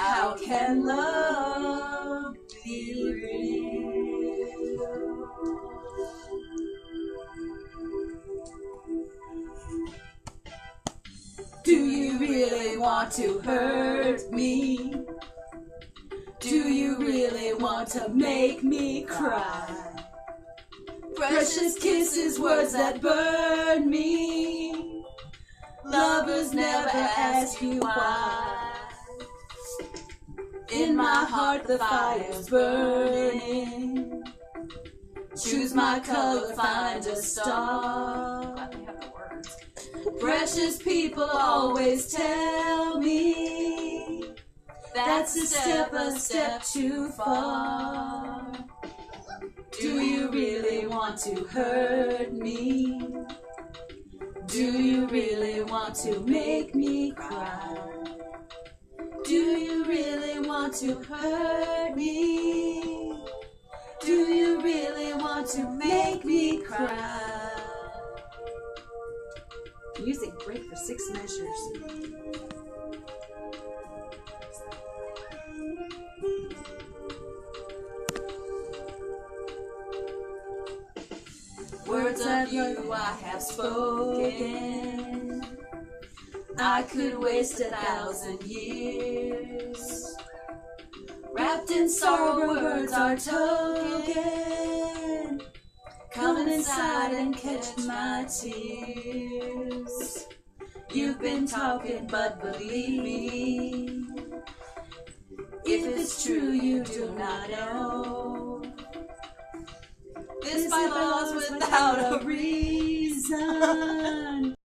How can love be real? Do you really want to hurt me? Do you really want to make me cry? Precious kisses, words that burn me. Lovers never ask you why. In my heart the fire's burning. Choose my color, find a star. Precious people always tell me that's a step too far. Do you really want to hurt me? Do you really want to make me cry? Do you really want to hurt me? Do you really want to make me cry? Music break for 6 measures. Words of you I have spoken. I could waste 1,000 years. Wrapped in sorrow, words are token. Come inside and catch my tears. You've been talking, but believe me, if it's true you do not know. This by laws without a reason.